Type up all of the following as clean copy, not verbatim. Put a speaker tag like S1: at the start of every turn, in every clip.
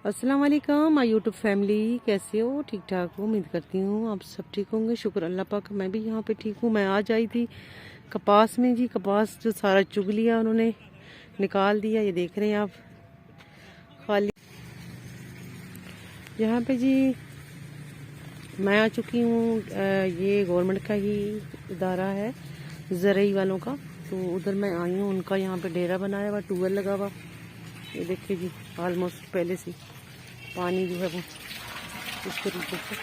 S1: अस्सलाम वालेकुम my YouTube family, कैसे हो? ठीक ठाक हो? उम्मीद करती हूँ आप सब ठीक होंगे। शुक्र अल्लाह पाक, मैं भी यहाँ पे ठीक हूँ। मैं आज आई थी कपास में जी। कपास जो सारा चुग लिया उन्होंने, निकाल दिया। ये देख रहे हैं आप, खाली यहाँ पे जी। मैं आ चुकी हूँ। ये गवर्नमेंट का ही इदारा है, ज़रई वालों का। तो उधर मैं आई हूँ। उनका यहाँ पे डेरा बनाया हुआ, ट्यूबवेल लगा हुआ। ये देखिए जी, ऑलमोस्ट पहले से पानी जो है वो इस तरीके से।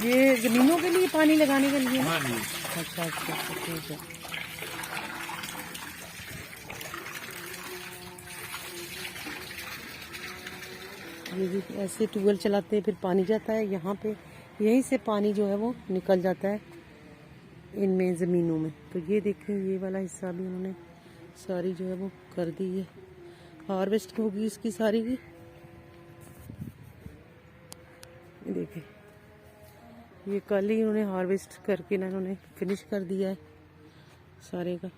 S1: ये जमीनों के लिए पानी लगाने के लिए? हाँ जी। अच्छा अच्छा अच्छा, ठीक है। ये भी ऐसे ट्यूबवेल चलाते हैं, फिर पानी जाता है यहाँ पे। यहीं से पानी जो है वो निकल जाता है इनमें ज़मीनों में। तो ये देखें, ये वाला हिस्सा भी उन्होंने सारी जो है वो कर दी है। हार्वेस्ट होगी इसकी सारी की। ये देखें, ये कल ही उन्होंने हार्वेस्ट करके ना इन्होंने फिनिश कर दिया है सारे का।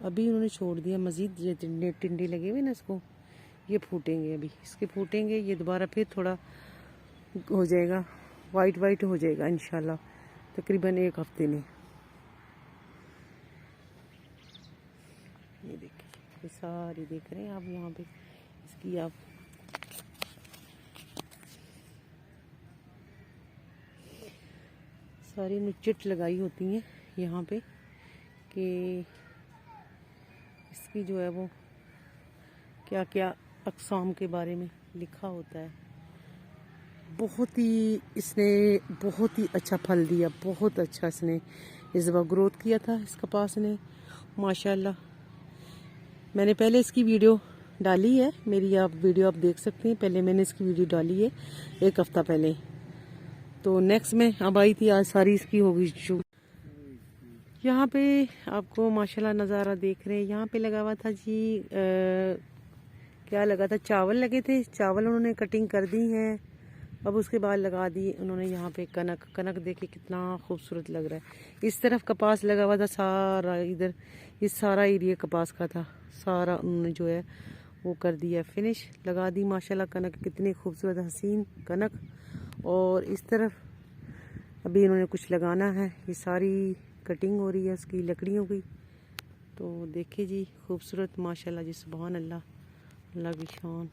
S1: अभी उन्होंने छोड़ दिया मज़ीद। ये टिंडे लगे हुए ना, इसको ये फूटेंगे। अभी इसके फूटेंगे, ये दोबारा फिर थोड़ा हो जाएगा, वाइट वाइट हो जाएगा इंशाल्लाह, तकरीबन 1 हफ्ते में। ये देखिए, ये सारी देख रहे हैं आप यहाँ पे इसकी। आप सारी नुचिट लगाई होती हैं यहाँ पे कि इसकी जो है वो क्या क्या अक़साम के बारे में लिखा होता है। इसने बहुत ही अच्छा फल दिया, बहुत अच्छा इसने इस बार ग्रोथ किया था इस कपास ने, माशाल्लाह। मैंने पहले इसकी वीडियो डाली है, मेरी आप वीडियो आप देख सकते हैं। पहले मैंने इसकी वीडियो डाली है 1 हफ्ता पहले। तो नेक्स्ट में अब आई थी, आज सारी इसकी होगी शूट। यहाँ पे आपको माशाल्लाह नज़ारा देख रहे हैं। यहाँ पे लगा हुआ था जी क्या लगा था, चावल लगे थे। चावल उन्होंने कटिंग कर दी हैं। अब उसके बाद लगा दी उन्होंने यहाँ पे कनक। कनक देखिए कितना खूबसूरत लग रहा है। इस तरफ कपास लगा हुआ था सारा, इधर इस सारा एरिया कपास का था सारा। उन्होंने जो है वो कर दिया फिनिश, लगा दी माशाल्लाह। कनक कितनी खूबसूरत हसीन कनक। और इस तरफ अभी इन्होंने कुछ लगाना है। ये सारी कटिंग हो रही है उसकी लकड़ियों की। तो देखिए जी, खूबसूरत माशाल्लाह जी, सुभान अल्लाह, अल्लाह की शान।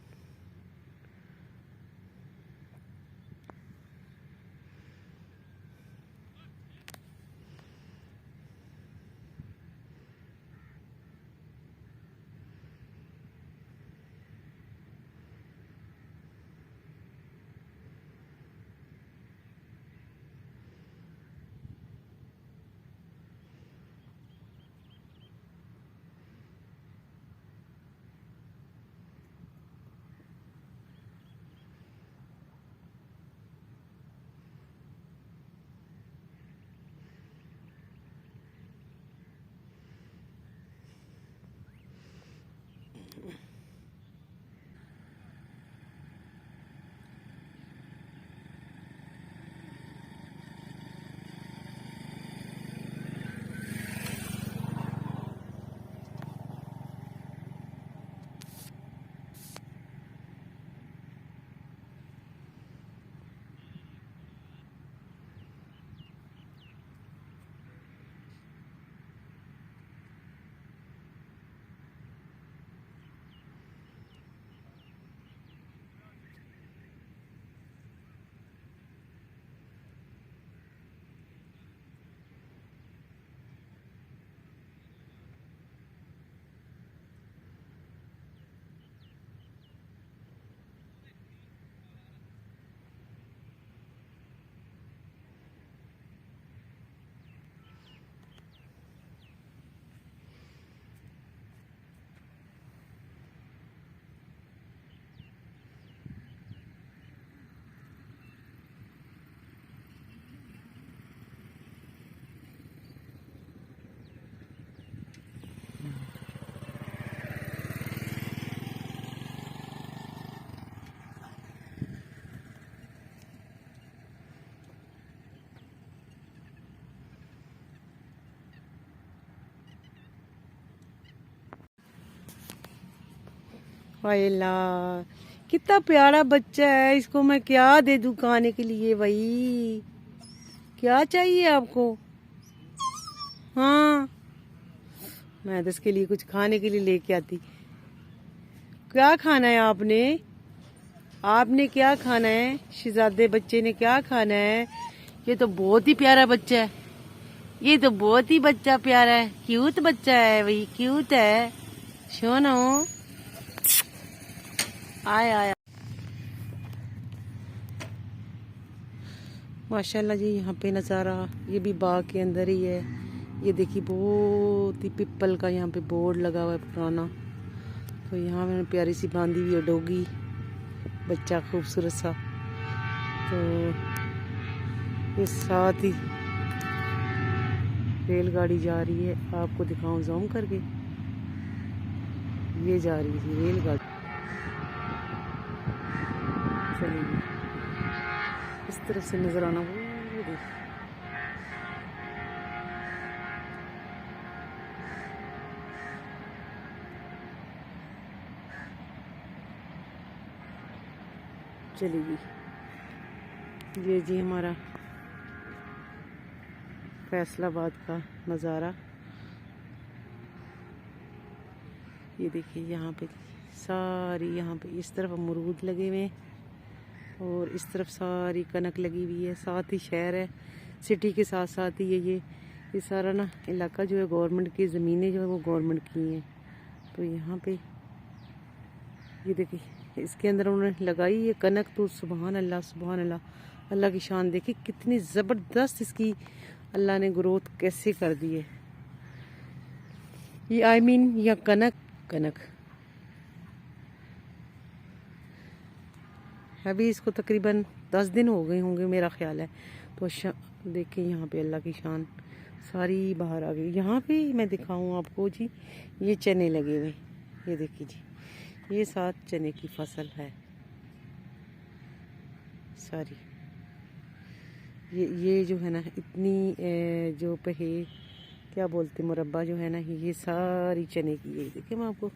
S1: फाइला कितना प्यारा बच्चा है, इसको मैं क्या दे दूं खाने के लिए भाई? क्या चाहिए आपको? हाँ, मैं तो इसके लिए कुछ खाने के लिए लेके आती। क्या खाना है आपने? आपने क्या खाना है? शहजादे बच्चे ने क्या खाना है? ये तो बहुत ही प्यारा बच्चा है, ये तो बहुत ही बच्चा प्यारा है, क्यूट बच्चा है भाई, क्यूट है। सुनो, आया आया माशाल्लाह जी। यहाँ पे नज़ारा, ये भी बाग के अंदर ही है। ये देखिए बहुत ही पिपल का यहाँ पे बोर्ड लगा हुआ है पुराना। तो यहाँ मैंने प्यारी सी बांधी हुई है डोगी, बच्चा खूबसूरत सा। तो ये साथ ही रेलगाड़ी जा रही है, आपको दिखाऊं जूम करके। ये जा रही थी रेलगाड़ी, चलिए इस तरफ से नजर आना। वो देख, चलिए ये जी हमारा फैसलाबाद का नज़ारा। ये देखिए यहाँ पे सारी, यहाँ पे इस तरफ अमरूद लगे हुए हैं और इस तरफ सारी कनक लगी हुई है। साथ ही शहर है, सिटी के साथ साथ ही है। ये सारा ना इलाका जो है गवर्नमेंट की ज़मीनें जो है वो गवर्नमेंट की हैं। तो यहाँ पे ये देखिए इसके अंदर उन्होंने लगाई है कनक। तो सुभान अल्लाह, सुभान अल्लाह, अल्लाह की शान देखिए कितनी ज़बरदस्त इसकी अल्लाह ने ग्रोथ कैसे कर दी है। ये आई मीन या कनक अभी इसको तकरीबन 10 दिन हो गए होंगे मेरा ख्याल है। तो देखिए यहाँ पे अल्लाह की शान सारी बाहर आ गई। यहाँ पे मैं दिखाऊँ आपको जी, ये चने लगे हुए, ये देखिए जी, ये 7 चने की फसल है सारी। ये जो है ना इतनी जो पे क्या बोलते मुरब्बा जो है ना, ये सारी चने की है। देखिए मैं आपको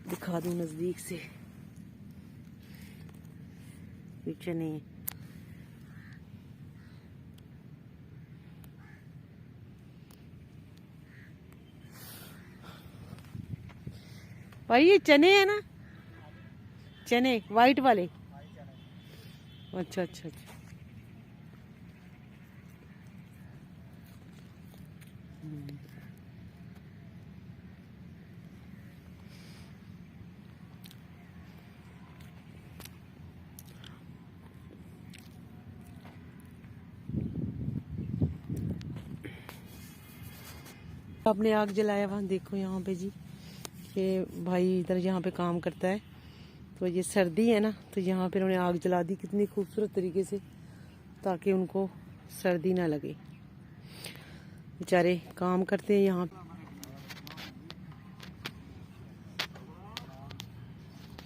S1: दिखा दूँ नज़दीक से, ये चने भाई, ये चने है ना, चने वाइट वाले। अच्छा अच्छा अच्छा। आपने आग जलाया वहाँ देखो यहाँ पे जी, ये भाई इधर यहाँ पे काम करता है। तो ये सर्दी है ना, तो यहाँ पे उन्होंने आग जला दी कितनी खूबसूरत तरीके से, ताकि उनको सर्दी ना लगे। बेचारे काम करते हैं यहाँ।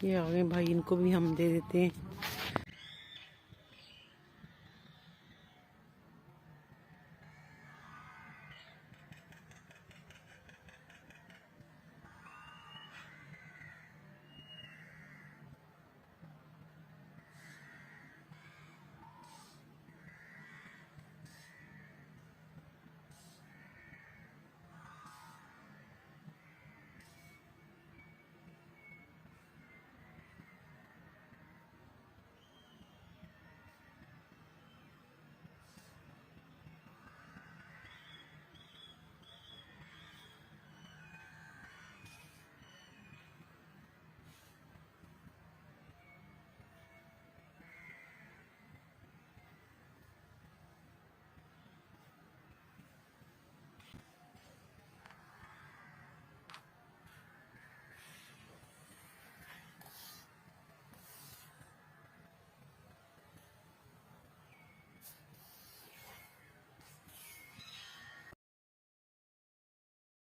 S1: ये आ गए भाई, इनको भी हम दे देते हैं।